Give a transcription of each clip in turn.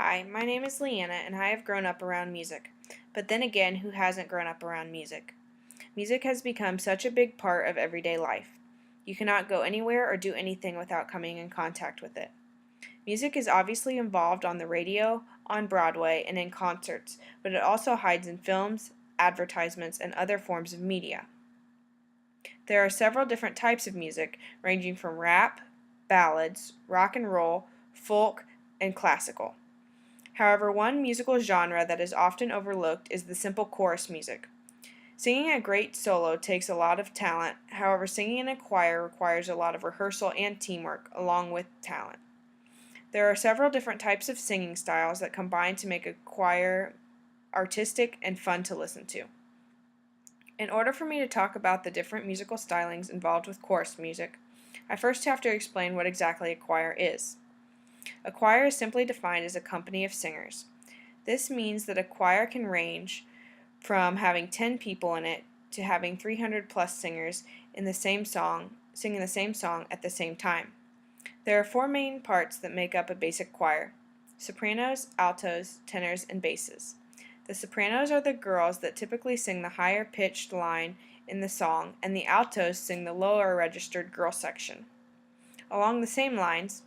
Hi, my name is Leanna and I have grown up around music. But then again, who hasn't grown up around music? Music has become such a big part of everyday life. You cannot go anywhere or do anything without coming in contact with it. Music is obviously involved on the radio, on Broadway, and in concerts, but it also hides in films, advertisements, and other forms of media. There are several different types of music, ranging from rap, ballads, rock and roll, folk, and classical. However, one musical genre that is often overlooked is the simple chorus music. Singing a great solo takes a lot of talent, however, singing in a choir requires a lot of rehearsal and teamwork, along with talent. There are several different types of singing styles that combine to make a choir artistic and fun to listen to. In order for me to talk about the different musical stylings involved with chorus music, I first have to explain what exactly a choir is. A choir is simply defined as a company of singers. This means that a choir can range from having 10 people in it to having 300 plus singers in the same song, singing the same song at the same time. There are four main parts that make up a basic choir: sopranos, altos, tenors, and basses. The sopranos are the girls that typically sing the higher pitched line in the song, and the altos sing the lower registered girl section. Along the same lines,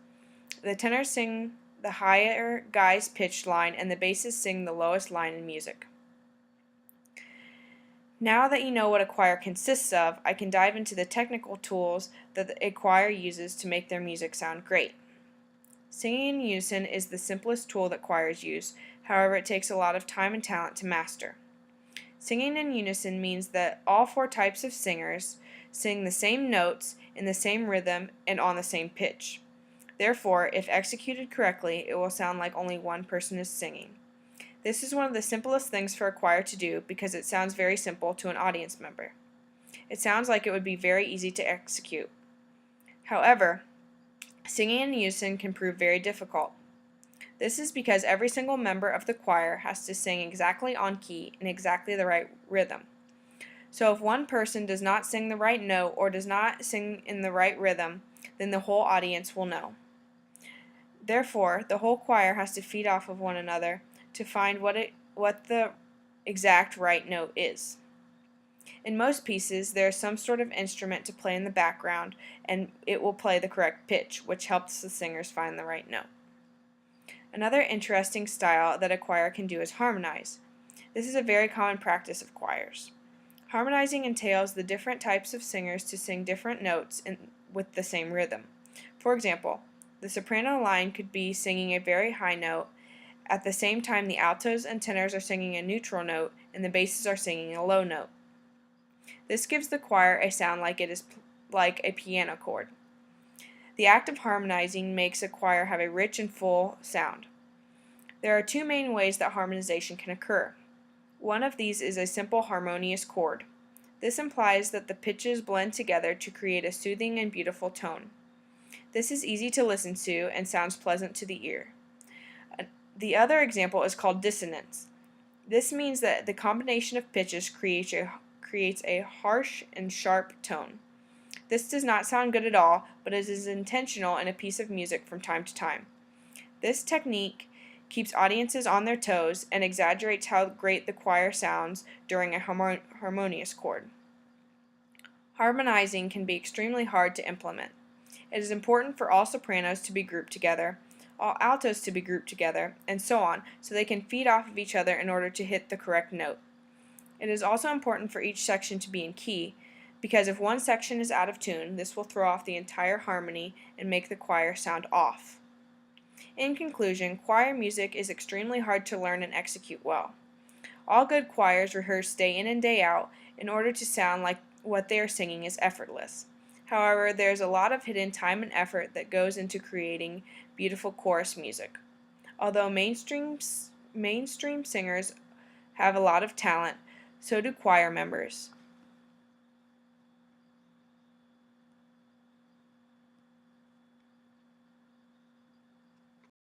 the tenors sing the higher guy's pitched line, and the basses sing the lowest line in music. Now that you know what a choir consists of, I can dive into the technical tools that a choir uses to make their music sound great. Singing in unison is the simplest tool that choirs use, however it takes a lot of time and talent to master. Singing in unison means that all four types of singers sing the same notes in the same rhythm and on the same pitch. Therefore, if executed correctly, it will sound like only one person is singing. This is one of the simplest things for a choir to do because it sounds very simple to an audience member. It sounds like it would be very easy to execute. However, singing in unison can prove very difficult. This is because every single member of the choir has to sing exactly on key in exactly the right rhythm. So if one person does not sing the right note or does not sing in the right rhythm, then the whole audience will know. Therefore, the whole choir has to feed off of one another to find what the exact right note is. In most pieces, there is some sort of instrument to play in the background, and it will play the correct pitch, which helps the singers find the right note. Another interesting style that a choir can do is harmonize. This is a very common practice of choirs. Harmonizing entails the different types of singers to sing different notes with the same rhythm. For example, the soprano line could be singing a very high note. At the same time, the altos and tenors are singing a neutral note, and the basses are singing a low note. This gives the choir a sound like it is like a piano chord. The act of harmonizing makes a choir have a rich and full sound. There are two main ways that harmonization can occur. One of these is a simple harmonious chord. This implies that the pitches blend together to create a soothing and beautiful tone. This is easy to listen to and sounds pleasant to the ear. The other example is called dissonance. This means that the combination of pitches creates a harsh and sharp tone. This does not sound good at all, but it is intentional in a piece of music from time to time. This technique keeps audiences on their toes and exaggerates how great the choir sounds during a harmonious chord. Harmonizing can be extremely hard to implement. It is important for all sopranos to be grouped together, all altos to be grouped together, and so on, so they can feed off of each other in order to hit the correct note. It is also important for each section to be in key, because if one section is out of tune, this will throw off the entire harmony and make the choir sound off. In conclusion, choir music is extremely hard to learn and execute well. All good choirs rehearse day in and day out in order to sound like what they are singing is effortless. However, there is a lot of hidden time and effort that goes into creating beautiful chorus music. Although mainstream singers have a lot of talent, so do choir members.